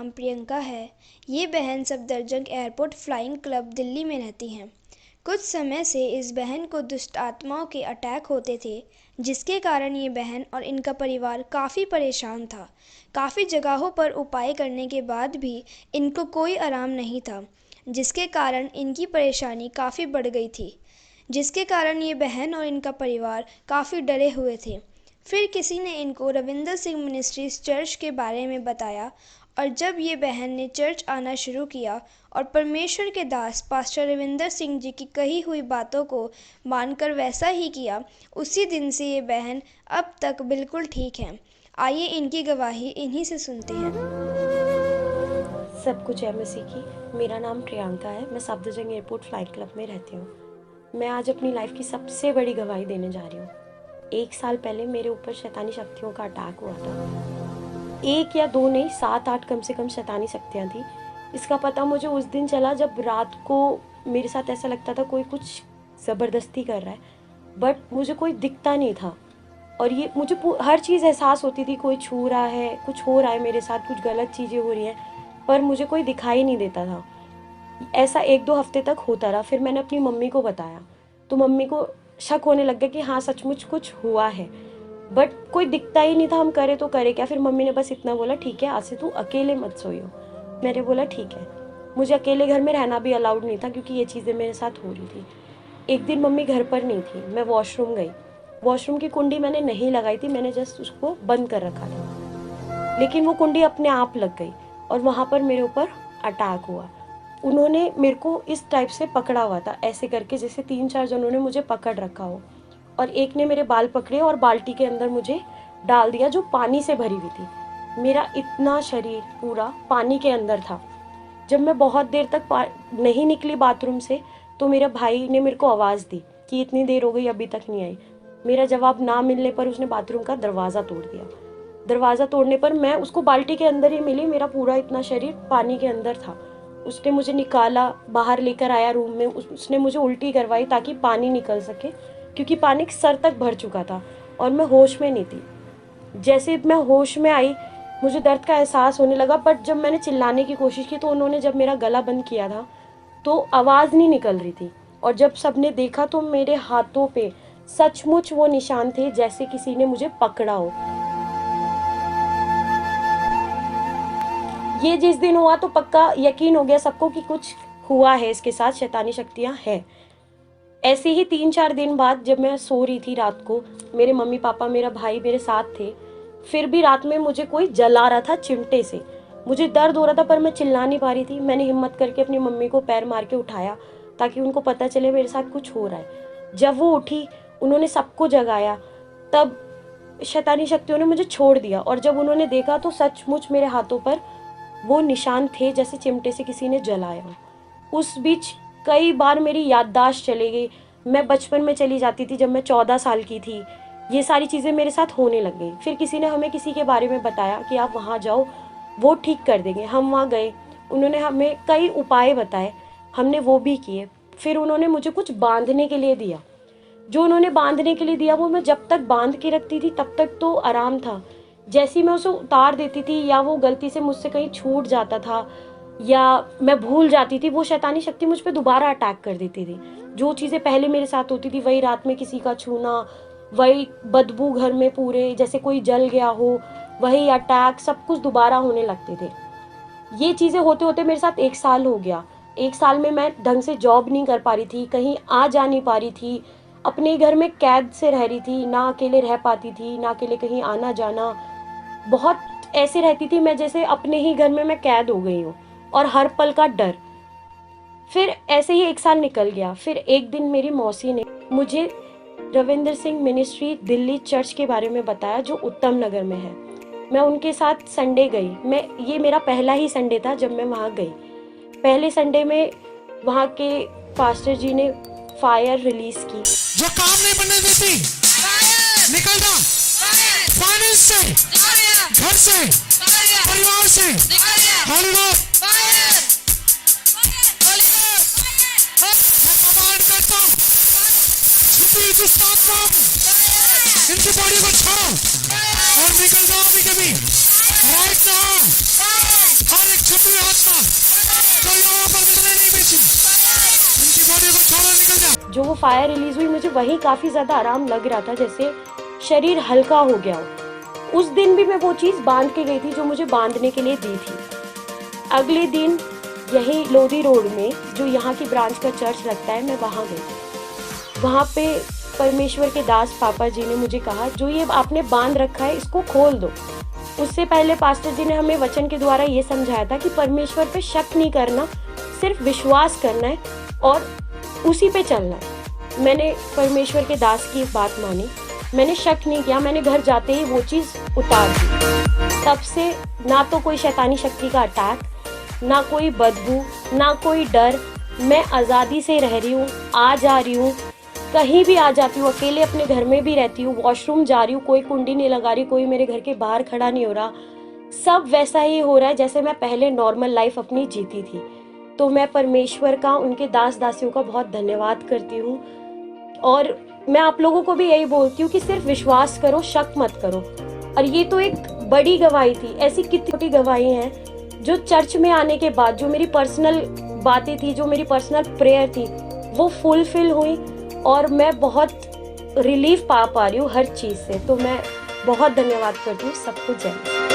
नाम प्रियंका है। ये बहन Safdarjung airport flying club Delhi में रहती हैं। कुछ समय से इस बहन को दुष्ट आत्माओं के अटैक होते थे, जिसके कारण ये बहन और इनका परिवार काफ़ी परेशान था। काफ़ी जगहों पर उपाय करने के बाद भी इनको कोई आराम नहीं था, जिसके कारण इनकी परेशानी काफ़ी बढ़ गई थी, जिसके कारण ये बहन और इनका परिवार काफ़ी डरे हुए थे। फिर किसी ने इनको रविंदर सिंह मिनिस्ट्रीज चर्च के बारे में बताया, और जब ये बहन ने चर्च आना शुरू किया और परमेश्वर के दास पास्टर रविंदर सिंह जी की कही हुई बातों को मानकर वैसा ही किया, उसी दिन से ये बहन अब तक बिल्कुल ठीक है। आइए इनकी गवाही इन्हीं से सुनते हैं। सब कुछ है मसीह की। मेरा नाम प्रियंका है। मैं सफदरजंग एयरपोर्ट फ्लाइट क्लब में रहती हूँ। मैं आज अपनी लाइफ की सबसे बड़ी गवाही देने जा रही हूँ। 1 साल पहले मेरे ऊपर शैतानी शक्तियों का अटैक हुआ था। 1 या 2 नहीं, 7-8 कम से कम शैतानी शक्तियाँ थी। इसका पता मुझे उस दिन चला जब रात को मेरे साथ ऐसा लगता था कोई कुछ ज़बरदस्ती कर रहा है, बट मुझे कोई दिखता नहीं था। और ये मुझे हर चीज़ एहसास होती थी, कोई छू रहा है, कुछ हो रहा है मेरे साथ, कुछ गलत चीज़ें हो रही हैं, पर मुझे कोई दिखाई नहीं देता था। ऐसा 1-2 हफ्ते तक होता रहा। फिर मैंने अपनी मम्मी को बताया, तो मम्मी को शक होने लग गया कि हाँ सचमुच कुछ हुआ है, बट कोई दिखता ही नहीं था। हम करे तो करे क्या। फिर मम्मी ने बस इतना बोला, ठीक है आज से तू अकेले मत सोइयो। मैंने बोला ठीक है। मुझे अकेले घर में रहना भी अलाउड नहीं था, क्योंकि ये चीज़ें मेरे साथ हो रही थी। एक दिन मम्मी घर पर नहीं थी, मैं वॉशरूम गई। वॉशरूम की कुंडी मैंने नहीं लगाई थी, मैंने जस्ट उसको बंद कर रखा था, लेकिन वो कुंडी अपने आप लग गई और वहाँ पर मेरे ऊपर अटैक हुआ। उन्होंने मेरे को इस टाइप से पकड़ा हुआ था, ऐसे करके जैसे 3-4 जनों ने मुझे पकड़ रखा हो, और एक ने मेरे बाल पकड़े और बाल्टी के अंदर मुझे डाल दिया जो पानी से भरी हुई थी। मेरा इतना शरीर पूरा पानी के अंदर था। जब मैं बहुत देर तक नहीं निकली बाथरूम से, तो मेरे भाई ने मेरे को आवाज़ दी कि इतनी देर हो गई अभी तक नहीं आई। मेरा जवाब ना मिलने पर उसने बाथरूम का दरवाज़ा तोड़ दिया। दरवाज़ा तोड़ने पर मैं उसको बाल्टी के अंदर ही मिली, मेरा पूरा इतना शरीर पानी के अंदर था। उसने मुझे निकाला, बाहर लेकर आया रूम में। उसने मुझे उल्टी करवाई ताकि पानी निकल सके, क्योंकि पानी सर तक भर चुका था और मैं होश में नहीं थी। जैसे मैं होश में आई, मुझे दर्द का एहसास होने लगा, बट जब मैंने चिल्लाने की कोशिश की तो उन्होंने जब मेरा गला बंद किया था तो आवाज़ नहीं निकल रही थी। और जब सबने देखा तो मेरे हाथों पे सचमुच वो निशान थे जैसे किसी ने मुझे पकड़ा हो। ये जिस दिन हुआ तो पक्का यकीन हो गया सबको कि कुछ हुआ है इसके साथ, शैतानी शक्तियाँ हैं। ऐसे ही 3-4 दिन बाद जब मैं सो रही थी रात को, मेरे मम्मी पापा मेरा भाई मेरे साथ थे, फिर भी रात में मुझे कोई जला रहा था चिमटे से। मुझे दर्द हो रहा था पर मैं चिल्ला नहीं पा रही थी। मैंने हिम्मत करके अपनी मम्मी को पैर मार के उठाया ताकि उनको पता चले मेरे साथ कुछ हो रहा है। जब वो उठी, उन्होंने सबको जगाया, तब शैतानी शक्तियों ने मुझे छोड़ दिया। और जब उन्होंने देखा तो सचमुच मेरे हाथों पर वो निशान थे जैसे चिमटे से किसी ने जलाया हो। उस बीच कई बार मेरी याददाश्त चली गई। मैं बचपन में चली जाती थी जब मैं 14 साल की थी। ये सारी चीज़ें मेरे साथ होने लग गई। फिर किसी ने हमें किसी के बारे में बताया कि आप वहाँ जाओ, वो ठीक कर देंगे। हम वहाँ गए, उन्होंने हमें कई उपाय बताए, हमने वो भी किए। फिर उन्होंने मुझे कुछ बांधने के लिए दिया। जो उन्होंने बांधने के लिए दिया वो मैं जब तक बांध के रखती थी तब तक तो आराम था। जैसे ही मैं उसे उतार देती थी या वो गलती से मुझसे कहीं छूट जाता था या मैं भूल जाती थी, वो शैतानी शक्ति मुझ पे दोबारा अटैक कर देती थी। जो चीज़ें पहले मेरे साथ होती थी, वही रात में किसी का छूना, वही बदबू घर में पूरे जैसे कोई जल गया हो, वही अटैक, सब कुछ दोबारा होने लगते थे। ये चीज़ें होते होते मेरे साथ 1 साल हो गया। 1 साल में मैं ढंग से जॉब नहीं कर पा रही थी, कहीं आ जा नहीं पा रही थी, अपने घर में कैद से रह रही थी, ना अकेले रह पाती थी, ना अकेले कहीं आना जाना। बहुत ऐसे रहती थी मैं जैसे अपने ही घर में मैं कैद हो गई हूँ, और हर पल का डर। फिर ऐसे ही 1 साल निकल गया। फिर एक दिन मेरी मौसी ने मुझे रविंदर सिंह मिनिस्ट्री दिल्ली चर्च के बारे में बताया जो उत्तम नगर में है। मैं उनके साथ संडे गई। ये मेरा पहला ही संडे था जब मैं वहाँ गई। पहले संडे में वहाँ के पास्टर जी ने फायर रिलीज की। जो काम नहीं बनने देती, निकल जा। फाइनेंस से, घर से, परिवार से, होली गॉड, मैं कमांड करता हूँ, छुपी दुष्ट आत्माओं इनकी बॉडी को छोड़ो और निकल जाओ अभी कभी, राइट नाउ। हर एक क्षत्रिय आत्मा जो यहाँ पर मिसले नहीं बेची, उनकी बॉडी को छोड़ो, निकल जा। जो वो फायर रिलीज हुई, मुझे वहीं काफ़ी ज़्यादा आराम लग रहा था, जैसे शरीर हल्का हो गया हो। उस दिन भी मैं वो चीज़ बांध के गई थी जो मुझे बांधने के लिए दी थी। अगले दिन यही लोधी रोड में जो यहाँ की ब्रांच का चर्च लगता है, मैं वहाँ गई। वहाँ पे परमेश्वर के दास पापा जी ने मुझे कहा, जो ये आपने बांध रखा है इसको खोल दो। उससे पहले पास्टर जी ने हमें वचन के द्वारा ये समझाया था कि परमेश्वर पे शक नहीं करना, सिर्फ विश्वास करना है और उसी पे चलना है। मैंने परमेश्वर के दास की बात मानी, मैंने शक नहीं किया, मैंने घर जाते ही वो चीज़ उतार दी। तब से ना तो कोई शैतानी शक्ति का अटैक, ना कोई बदबू, ना कोई डर। मैं आज़ादी से रह रही हूँ, आ जा रही हूँ, कहीं भी आ जाती हूँ, अकेले अपने घर में भी रहती हूँ, वॉशरूम जा रही हूँ, कोई कुंडी नहीं लगा रही, कोई मेरे घर के बाहर खड़ा नहीं हो रहा। सब वैसा ही हो रहा है जैसे मैं पहले नॉर्मल लाइफ अपनी जीती थी। तो मैं परमेश्वर का, उनके दास दासियों का बहुत धन्यवाद करती हूँ। और मैं आप लोगों को भी यही बोलती हूँ कि सिर्फ विश्वास करो, शक मत करो। और ये तो एक बड़ी गवाही थी। ऐसी कितनी छोटी गवाही हैं जो चर्च में आने के बाद, जो मेरी पर्सनल बातें थी, जो मेरी पर्सनल प्रेयर थी, वो फुलफिल हुई और मैं बहुत रिलीफ पा रही हूँ हर चीज़ से। तो मैं बहुत धन्यवाद करती हूँ। सबको जय।